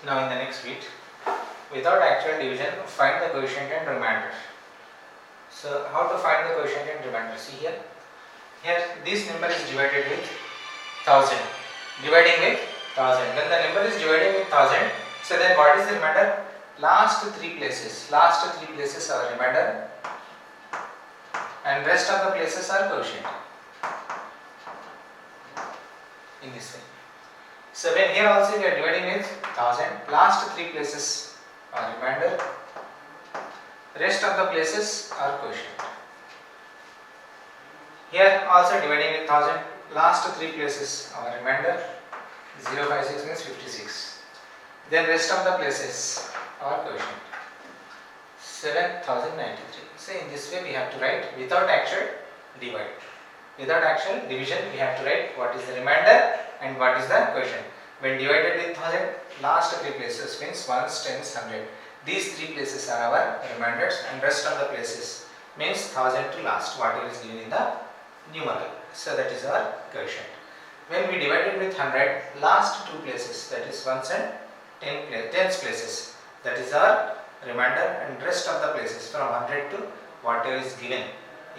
Now in the next bit, without actual division, find the quotient and remainder. So how to find the quotient and remainder? See here. Here this number is divided with 1000. Dividing with 1000. When the number is divided with 1000, so then what is the remainder? Last three places are remainder, and rest of the places are quotient. In this way. So when here also we are dividing with 1000, last three places are remainder, rest of the places are quotient. Here also dividing with 1000, last three places are remainder, 056 means 56. Then rest of the places are quotient, 7093. So in this way we have to write without actual divide. Without actual division we have to write what is the remainder and what is the quotient. When divided with 1000, last three places means ones, tens, 100. These three places are our remainders, and rest of the places means 1000 to last, whatever is given in the numeral. So that is our quotient. When we divided with 100, last two places, that is ones and tens places, that is our remainder, and rest of the places from 100 to whatever is given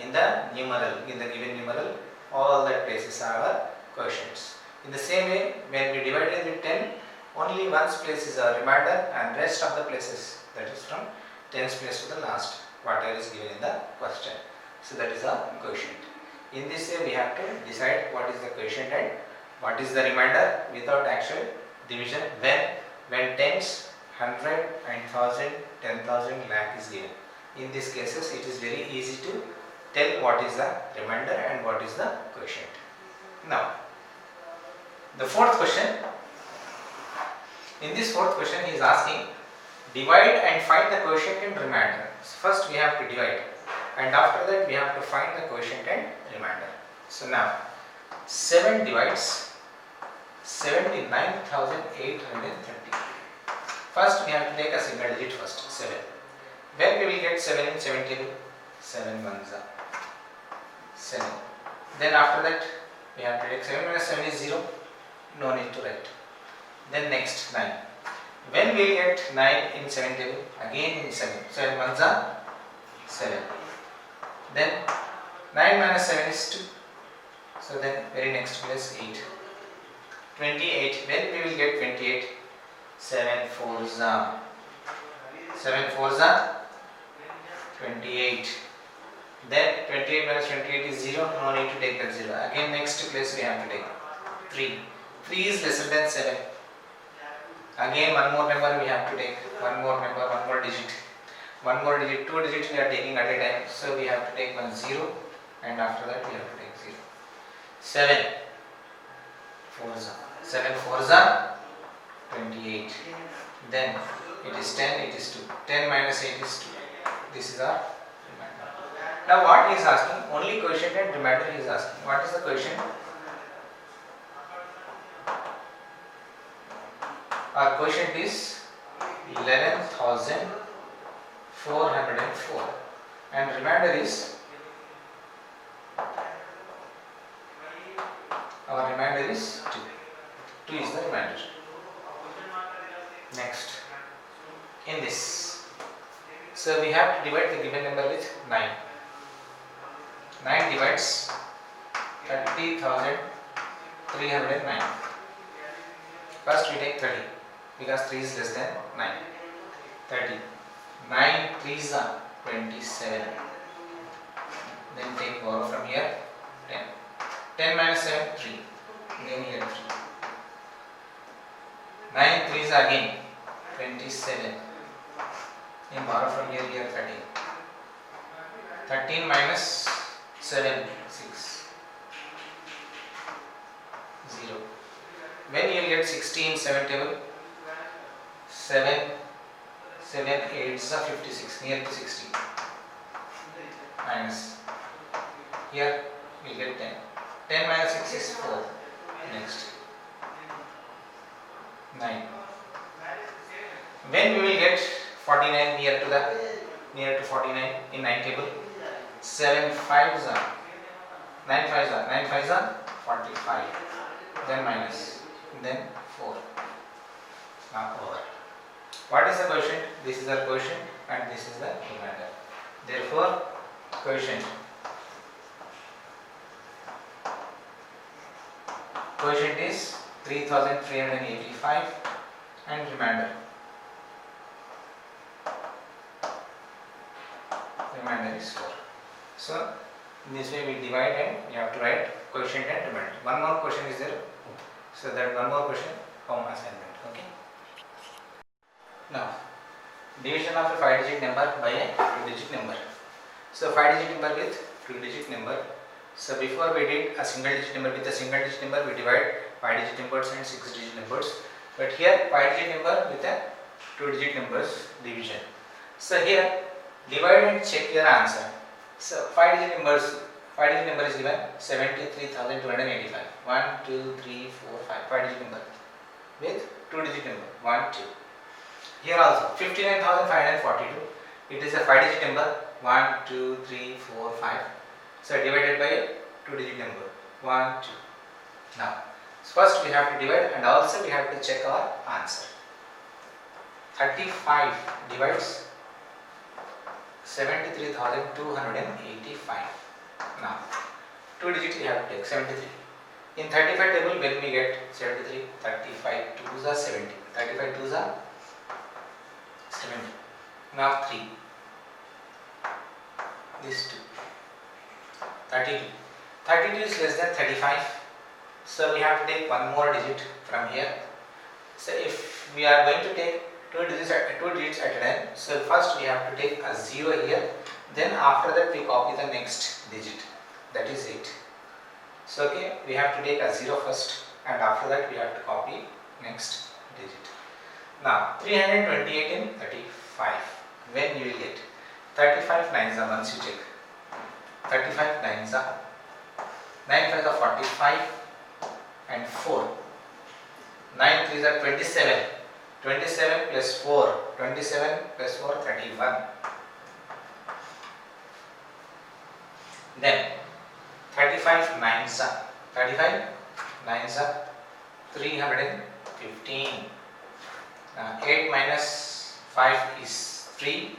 in the numeral, in the given numeral, all that places are our quotients. In the same way, when we divided with 10, only ones places are remainder, and rest of the places, that is from tens place to the last, whatever is given in the question. So that is our quotient. In this way we have to decide what is the quotient and what is the remainder without actual division when tens, 100 and 1000, 10,000, lakh is given. In these cases it is very easy to tell what is the remainder and what is the quotient. Now the fourth question. In this fourth question he is asking, divide and find the quotient and remainder. So first we have to divide, and after that we have to find the quotient and remainder. So now 7 divides 79,830. First we have to take a single digit first, 7. When we will get 7 in 7 table? 7 ones are 7. Then after that we have to take 7 minus 7 is 0. No need to write. Then next 9. When we will get 9 in 7 table? Again in 7. 7 ones are 7. Then 9 minus 7 is 2. So then very next place 8. 28. When we will get 28? 7 fours are 28. Then 28 minus 28 is 0. No need to take that 0. Again next place we have to take 3. 3 is lesser than 7. Again one more number we have to take. One more digit. 2 digits we are taking at a time. So we have to take 1 0, and after that we have to take 0. 7 fours are 28. Then it is 10, it is 2. 10 minus 8 is 2. This is our remainder. Now what he is asking? Only quotient and remainder he is asking. What is the quotient? Our quotient is 11,404, and remainder is, our remainder is 2. 2 is the remainder. Next, in this, so we have to divide the given number with 9. 9 divides 30,309. First we take 30, because 3 is less than 9. 30. 9 3s are 27. Then take borrow from here 10. 10 minus 7 3. Then here 3. 9 3s are again 27. Then borrow from here 13. 13 minus 7 6. 0. When you will get 16 7 table? 7 8s are 56, near to 60. Minus. Here we will get 10. 10 minus 6 is 4. Next. 9. When we will get 49 near to 49 in 9 table? 7 5s are 9 5s are 45. Then minus. Then 4. Now over. What is the quotient? This is the quotient and this is the remainder. Therefore, quotient is 3385 and remainder is 4. So in this way we divide and we have to write quotient and remainder. One more question is there. So that one more question home assignment. Okay. Now division of a 5-digit number by a 2-digit number. So 5-digit number with 2-digit number. So before we did a single digit number with a single digit number, we divide 5-digit numbers and 6-digit numbers. But here 5-digit number with a 2-digit numbers division. So here divide and check your answer. So 5-digit number is given 73,285. 1, 2, 3, 4, 5. 5-digit number with 2-digit number 1, 2. Here also 59,542. It is a 5-digit number 1, 2, 3, 4, 5. So divided by a 2-digit number 1, 2. Now first we have to divide and also we have to check our answer. 35 divides 73,285. Now 2 digits we have to take 73. In 35 table when we get 73, 35 2s are 70. 35 2s are 70. Now 3. This 2. 32. 32 is less than 35. So we have to take one more digit from here. So if we are going to take two digits at a time, so first we have to take a 0 here. Then after that we copy the next digit. That is 8. So okay, we have to take a 0 first and after that we have to copy next digit. Now 328 in 35. When you will get 35 9s are once you check. 35 9s are 9 5s are 45 and 4. 9 3s are 27. 27 plus 4. 27 plus 4 31. Then 35 9s are 315. 8 minus 5 is 3.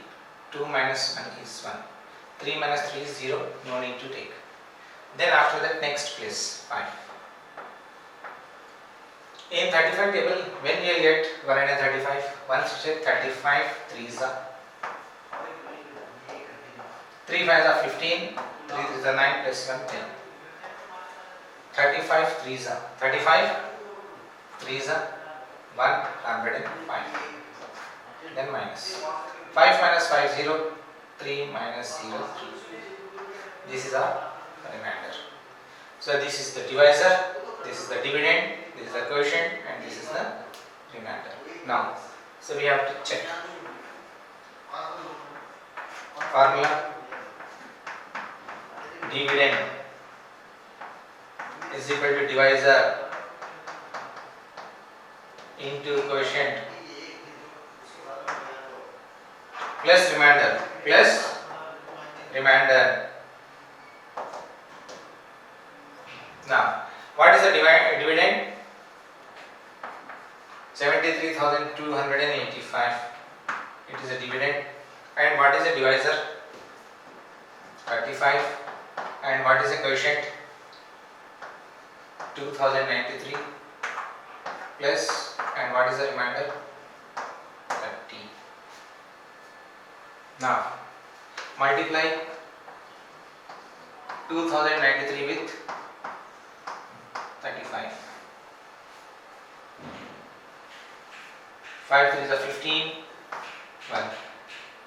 2 minus 1 is 1. 3 minus 3 is 0. No need to take. Then after that next place 5. In 35 table, when you will get 135, once you check 35 3s are 3 5s are 15, 3 3s are 9 plus 1 10. 35 3s are 105. Then minus 5 minus 5 0, 3 minus 0 3. This is our remainder. So this is the divisor, this is the dividend, this is the quotient and this is the remainder. Now, so we have to check formula. Dividend is equal to divisor into quotient plus remainder. Now, what is the dividend? 73,285. It is a dividend. And what is the divisor? 35. And what is the quotient? 2093 plus, and what is the remainder? 30. Now multiply 2093 with 35. 5 3 is a 15. 1.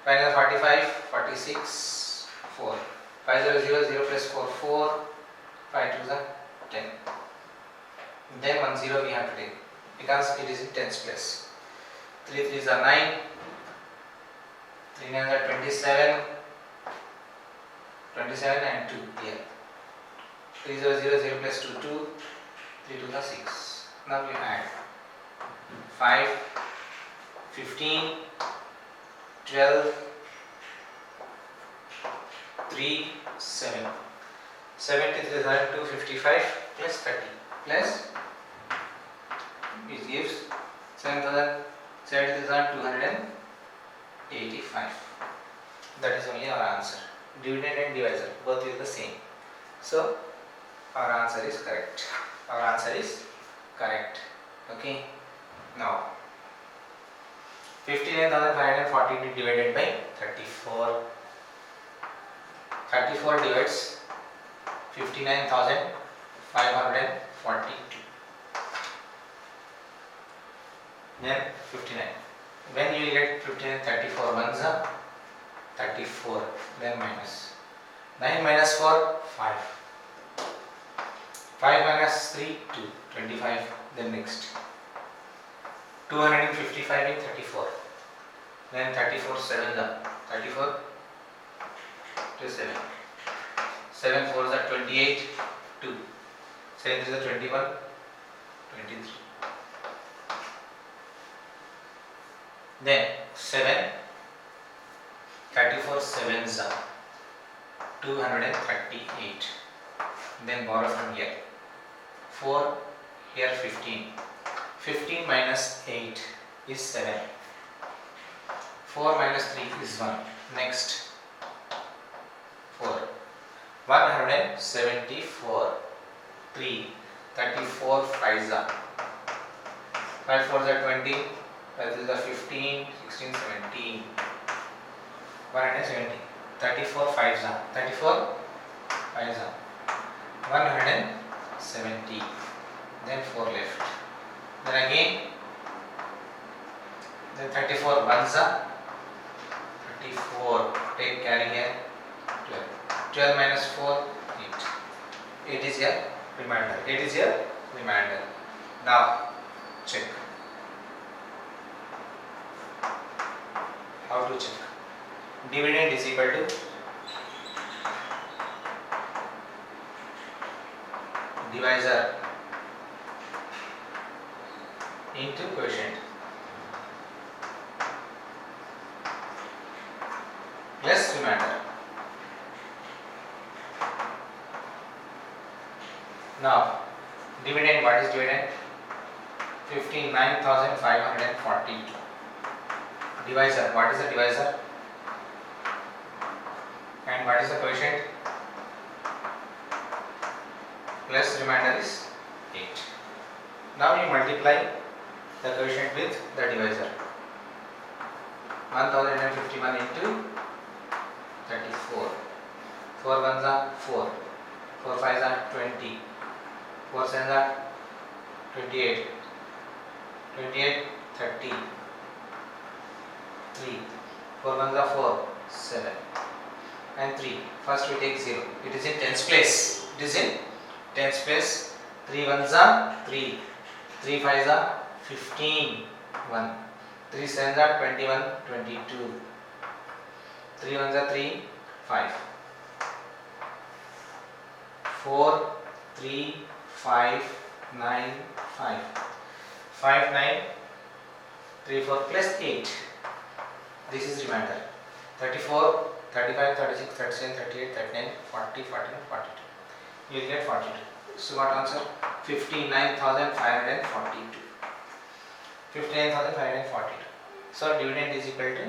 5 is 45. 46. 4. 5 0 0 0 plus 4 4. 5 2 is a 10. Then 1 0 we have to take because it is in tens place. 3 3 is a 9. 3 9 are 27. 27 and 2 here. 3 0 0 0 plus 2 2. 3 2 is 6. Now we add 5, 15, 12, 3, 7. 73 is 255 plus 30 plus which gives 7,600 7 is 285. That is only our answer. Dividend and divisor both is the same. So our answer is correct. Our answer is correct. Okay. Now 59,540 divided by 34. 34 divides 59,542. Then 59. When you will get 59, 34 ones are 34. Then minus 9 minus 4, 5. 5 minus 3, 2. 25. Then next 255 in 34. Then 34 7 are 34 to 7. 7 4s are 28. 2. 7 3s are 21. 23. Then 7, 34 7s are 238. Then borrow from here. 4, here 15. 15 minus 8 is 7. 4 minus 3 is 1. Next 4. 174. 3. 34 5s are 5 4s are 20. That is the 15, 16, 17. 170. 34 5s are 34 5s are 170. Then 4 left. Then again, then 34 1s are 34. Take carry here 12. 12 minus 4 8. 8 is your remainder. 8 is your remainder. Now check. How to check? Dividend is equal to divisor into quotient plus remainder. Now dividend, what is dividend? 59,542. Divisor, what is the divisor? And what is the quotient? Plus remainder is 8. Now you multiply the quotient with the divisor. 1051 into 34. 4 ones are 4. 4 5s are 20. 4 7s are 28. 28 30. 3. 4 ones are 4. 7. And 3. First we take 0. It is in tens place. It is in tens place. 3 ones are 3. 3 5s are 15. 1. 3 7s are 21. 22. 3 ones are 3. 5. 4 3 5 9 5. 5 9 3 4 plus 8. This is remainder. 34 35 36 37 38 39 40 41 42. You will get 42. So what answer? 59,542. 59,542. So dividend is equal to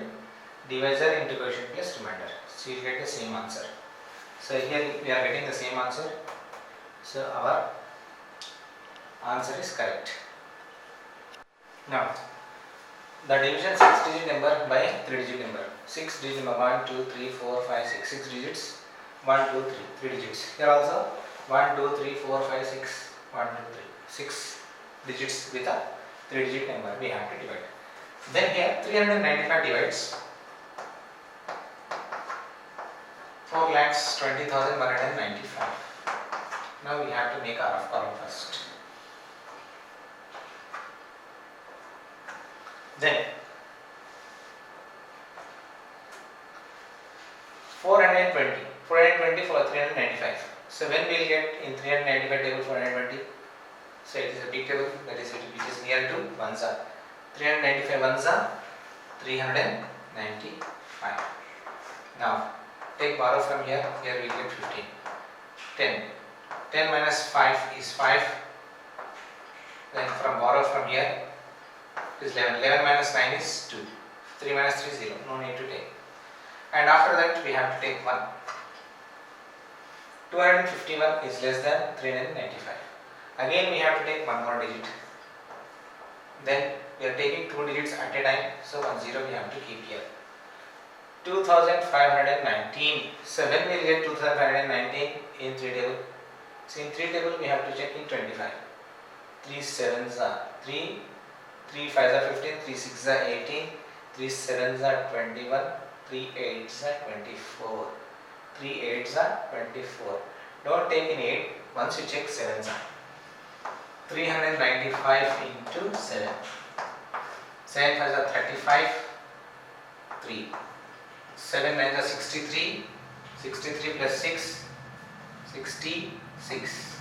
divisor into quotient plus remainder. So you will get the same answer. So here we are getting the same answer. So our answer is correct. Now the division 6 digit number by 3 digit number. 6 digit number 1 2 3 4 5 6. 6 digits. 1 2 3 3 digits. Here also 1 2 3 4 5 6 1 2 3 6 digits with a 3 digit number we have to divide. Then here 395 divides 4,20,195. Now we have to make a rough column first. Then 420 for 395. So when we will get in 395 table 420? So it is a big table, that is which is near to 1s are. 395 1s are 395. Now take borrow from here, here we get 15. 10. 10 minus 5 is 5. Then from borrow from here It is 11. 11 minus 9 is 2. 3 minus 3 is 0. No need to take. And after that we have to take 1. 251 is less than 395. Again we have to take one more digit. Then we are taking 2 digits at a time. So 1 0 we have to keep here. 2519. So when we will get 2519 in 3 table? So in 3 table we have to check in 25. 3 7s are 3, 3 5s are 15, 3 6s are 18, 3 7s are 21, 3 8s are 24, 3 8s are 24. Don't take in 8, once you check 7s are. 395 into 7. 7 5s are 35, 3. 7 9s are 63, 63 plus 6, 66.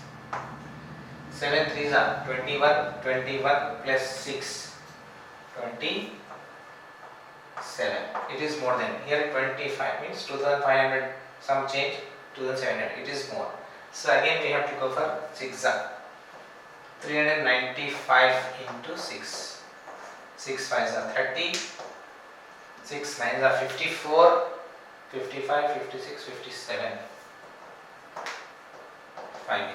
7 3s are 21, 21 plus 6, 27. It is more than, here 25 means 2500 some change, 2700, it is more. So again we have to go for 6. 395 into 6. 6 5s are 30, 6 9s are 54, 55, 56, 57. 5.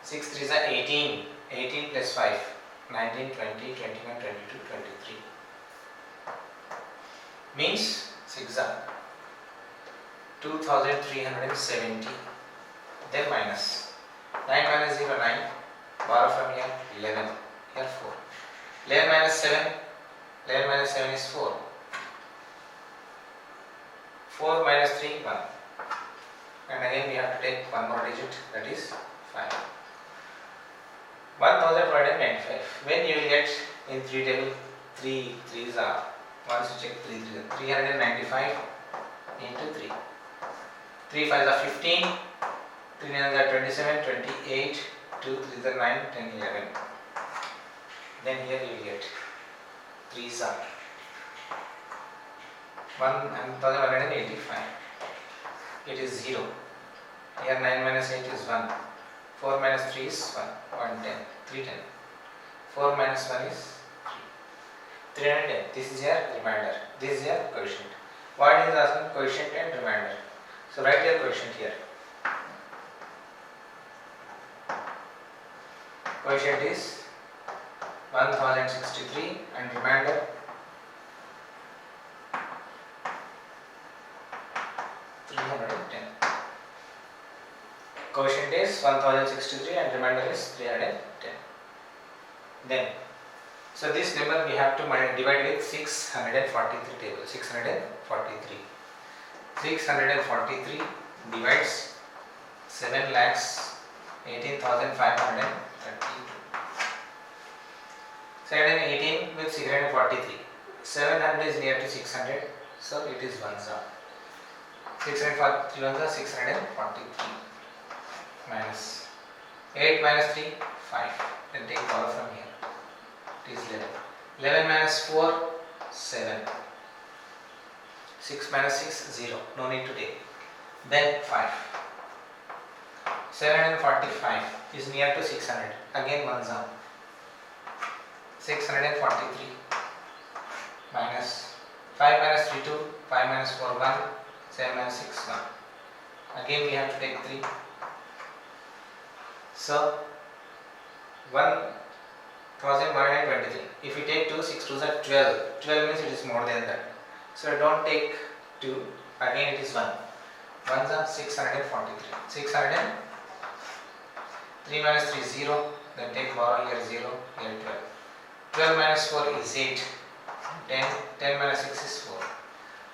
6 3s are 18, 18 plus 5, 19, 20, 21, 22, 23. Means 6 are 2370. Then minus 9 minus 0, 9. Borrow from here 11. Here 4. 11 minus 7. 11 minus 7 is 4. 4 minus 3, 1. And again we have to take one more digit, that is 5. 1495. When you will get in 3 table, 3 3s are, once you check 3 3s are 395 into 3. 3 5s are 15, 3 9s are 27, 28, 2 3s are 9, 10, 11. Then here you will get 3s are 1185. It is 0. Here 9 minus 8 is 1. 4 minus 3 is 1. 110. 310. 4 minus 1 is 3. 310. This is your remainder. This is your quotient. What is asking? Quotient and remainder. So write your quotient here. Quotient is 1063 and remainder 310. Quotient is 1063 and remainder is 310. Then, so this number we have to divide with 643 table. 643. 643 divides 7,18,532. 718 with 643. 700 is near to 600, so it is 1 zero. 643 1 are 643 minus 8 minus 3 5. Then take power from here. It is 11. 11 minus 4 7. 6 minus 6 0. No need to take. Then 5. 745 is near to 600. Again 1 zero. 643 minus 5 minus 3 2. 5 minus 4 1. 7 minus 6 1. Again we have to take 3. So 1123. If we take 2, 6 2s are 12. 12 means it is more than that. So don't take 2. Again it is 1. 1s are 643. 600. 3 minus 3 0. Then take borrow here 0. Here 12. 12 minus 4 is 8. 10. 10 minus 6 is 4.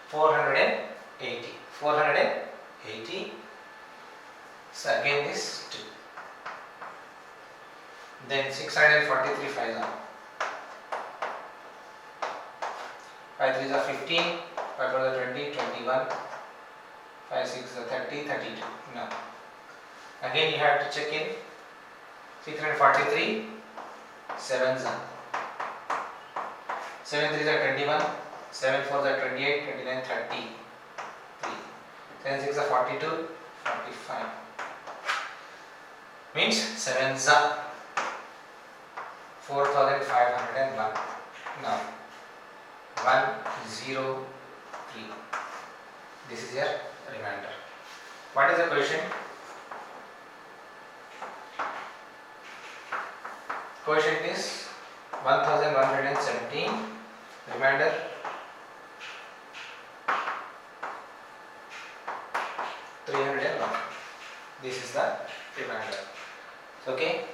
480. 480. So again this 2. Then 643 5s are. 5 3s are 15. 5 4s are 20, 21. 5 6 are 30, 32. Now, again you have to check in 643 7s are. 7 3s are 21. 7 4s are 28, 29, 30. 7 6 are 42, 45. Means 7s are 4501. Now 1, 0, 3. This is your remainder. What is the question? Quotient is 1117, remainder 301. This is the remainder. Okay.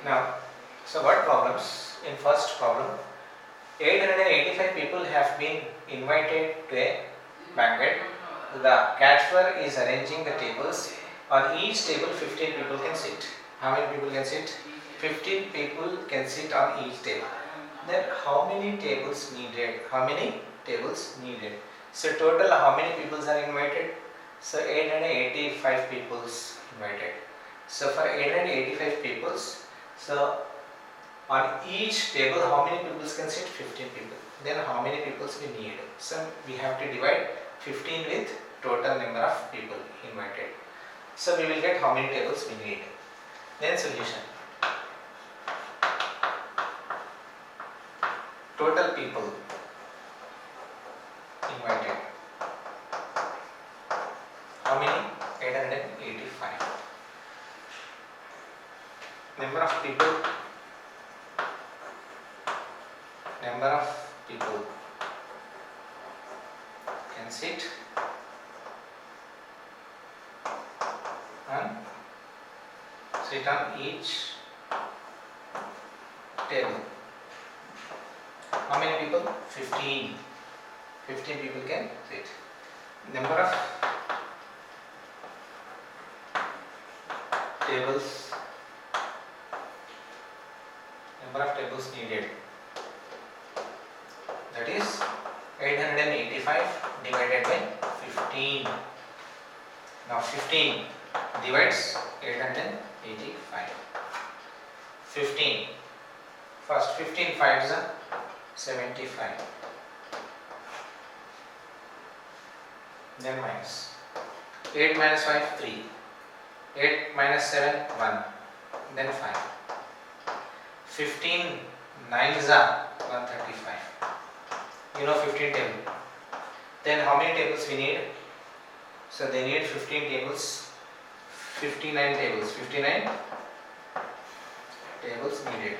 Now, so what problems? In first problem, 885 people have been invited to a banquet. The caterer is arranging the tables. On each table 15 people can sit. How many people can sit? 15 people can sit on each table. Then how many tables needed? How many tables needed? So total how many people are invited? So 885 people invited. So for 885 people, so on each table how many people can sit? 15 people. Then how many people we need? So we have to divide 15 with total number of people invited. So we will get how many tables we need. Then solution. Total people invited. How many? 885. Number of people. Number of people can sit on each table. How many people? 15. 15 people can sit. Number of tables. Number of tables needed. That is 885 divided by 15. Now 15 divides 885. 15. First 15 5s are 75. Then minus. 8 minus 5 3. 8 minus 7 1. Then 5. 15 9s are 135. You know 15 table. Then how many tables we need? So they need 15 tables. 59 tables. 59 tables needed.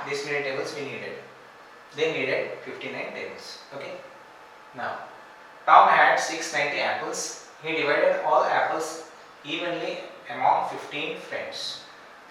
This many tables we needed. They needed 59 tables. Okay. Now, Tom had 690 apples. He divided all apples evenly among 15 friends.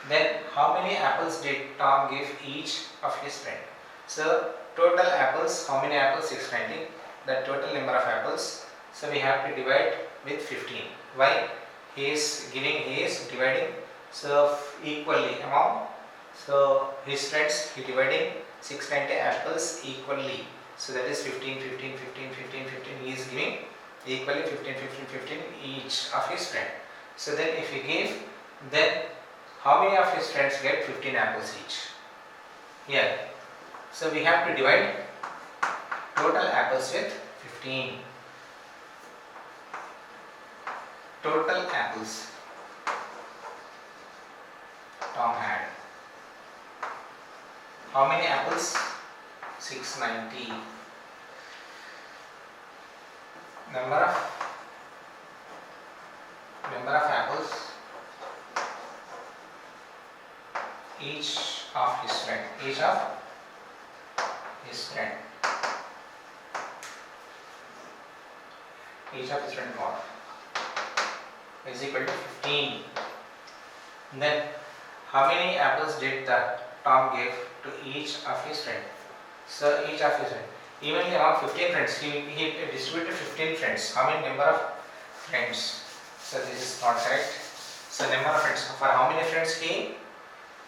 Then how many apples did Tom give each of his friends? So total apples, how many apples? 690. The total number of apples. So we have to divide with 15. Why? He is dividing so equally among. So his friends, he dividing 690 apples equally. So that is 15, 15, 15, 15, 15. He is giving equally 15, 15, 15 each of his friend. So then if he gave, then how many of his friends get 15 apples each? Here. So we have to divide total apples with 15. Total apples Tom had. How many apples? 690. Number of apples each of his friend. Each of his friend got is equal to 15. Then how many apples did the Tom give to each of his friend? So each of his friend. Evenly among 15 friends. He distributed 15 friends. How many number of friends? So this is not correct. So number of friends. For how many friends he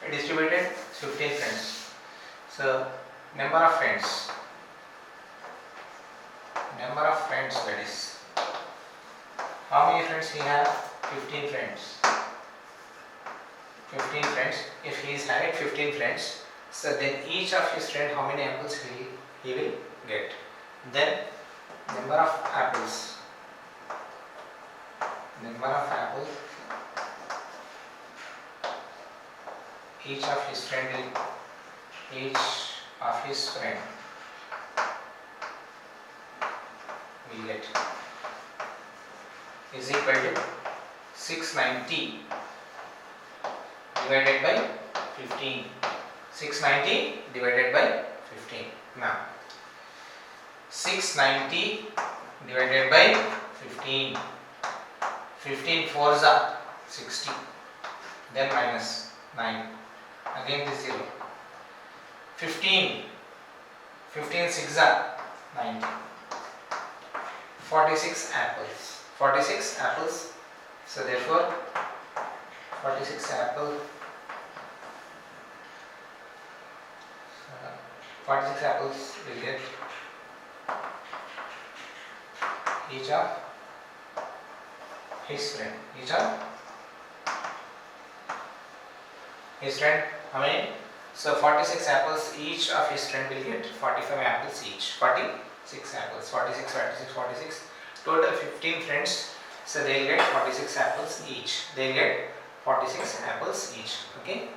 distributed? 15 friends. So number of friends. Number of friends, that is. How many friends he have? 15 friends. 15 friends. If he is having 15 friends, so then each of his friend how many apples he will get. Then number of apples. Number of apples each of his friend will get is equal to 690 divided by 15. 690 divided by 15. Now 690 divided by 15. 15 fours are 60. Then minus 9. Again this 0. 15 6 are 90. 46 apples. 46 apples. So therefore 46 apples will get each of his friend. Each of his friend, how many? So 46 apples, each of his friend will get 45 apples each. 46 apples. 46. Total 15 friends. So they will get 46 apples each. They will get 46 apples each. Okay.